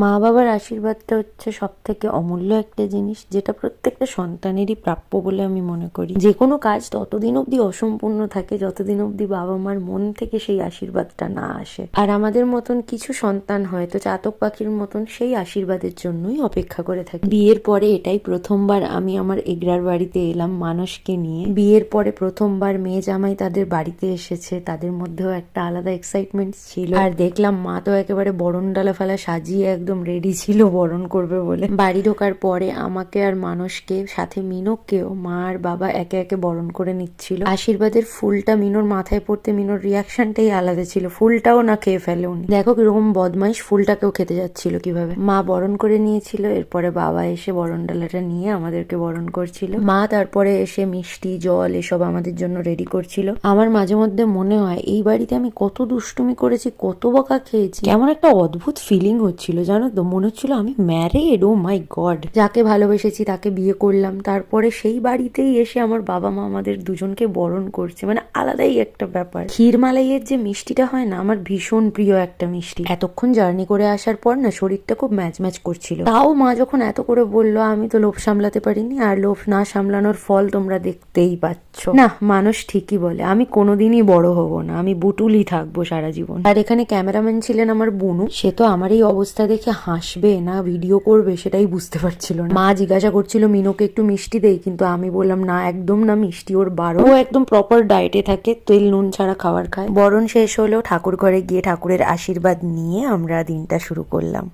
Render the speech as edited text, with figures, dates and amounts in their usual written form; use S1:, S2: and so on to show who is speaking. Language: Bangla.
S1: মা বাবার আশীর্বাদটা হচ্ছে সব থেকে অমূল্য একটা জিনিস, যেটা প্রত্যেকটা সন্তানেরই প্রাপ্য বলে আমি মনে করি। যে কোনো কাজ ততদিন অব্দি অসম্পূর্ণ থাকে যতদিন অব্দি বাবা মার মন থেকে সেই আশীর্বাদটা না আসে। আর আমাদের মতন কিছু সন্তান হয়তো চাতক পাখির মতন সেই আশীর্বাদের জন্যই অপেক্ষা করে থাকে। বিয়ের পরে এটাই প্রথমবার আমি আমার এগরার বাড়িতে এলাম মানুষকে নিয়ে। বিয়ের পরে প্রথমবার মেয়ে জামাই তাদের বাড়িতে এসেছে, তাদের মধ্যেও একটা আলাদা এক্সাইটমেন্ট ছিল। আর দেখলাম মা তো একেবারে বরণ ডালা ফালা সাজিয়ে একদম রেডি ছিল বরণ করবে বলে। বাড়ি ঢোকার পরে আমাকে আর মানুষকে, সাথে মিনককেও মা আর বাবা একে একে বরণ করে নিচ্ছিল। আশীর্বাদের ফুলটা মিনোর মাথায় পড়তে মিনোর রিয়াকশনটাই আলাদা ছিল, ফুলটাও না খেয়ে ফেলে উনি। দেখো কিরকম বদমাইশ, ফুলটাকেও খেতে যাচ্ছিল কিভাবে। মা বরণ করে নিয়েছিল, এরপরে বাবা এসে বরণ ডালাটা নিয়ে আমাদেরকে বরণ করছিল। মা তারপরে এসে মিষ্টি জল এসব আমাদের জন্য রেডি করছিল। আমার মাঝে মধ্যে মনে হয় এই বাড়িতে আমি কত দুষ্টুমি করেছি, কত বকা খেয়েছি। কেমন একটা অদ্ভুত ফিলিং হচ্ছিল জানো তো, মনে হচ্ছিল আমি ম্যারিড। ও মাই গড, যাকে ভালোবেসেছি তাকে বিয়ে করলাম, তারপরে সেই বাড়িতেই এসে আমার বাবা মা আমাদের দুজনকে বরণ করছে। মানে আলাদাই একটা ব্যাপার। ক্ষীর মালাইয়ের যে মিষ্টিটা হয় না, আমার ভীষণ প্রিয় একটা মিষ্টি। এতক্ষণ জার্নি করে আসার পর না শরীরটা খুব ম্যাচ ম্যাচ করছিল, তাও মা যখন এত করে বললো আমি তো লোভ সামলাতে পারিনি। আর লোভ না সামলানোর ফল তোমরা দেখতেই পাচ্ছ। না, মানুষ ঠিকই বলে আমি কোনোদিনই বড় হব না, আমি বুটুলি থাকবো সারা জীবন। আর এখানে ক্যামেরাম্যান ছিলেন আমার বুনু, সে তো আমার এই অবস্থা দেখে হাসবে না ভিডিও করবে সেটাই বুঝতে পারছিল না। মা জিজ্ঞাসা করছিল মিনোকে একটু মিষ্টি দেই, কিন্তু আমি বললাম না, একদম না, মিষ্টি ওর বারণ। ও একদম প্রপার ডায়েটে থাকে, তেল নুন ছাড়া খাবার খায়। বরণ শেষ হলো, ঠাকুর ঘরে গিয়ে ঠাকুরের আশীর্বাদ নিয়ে আমরা দিনটা শুরু করলাম।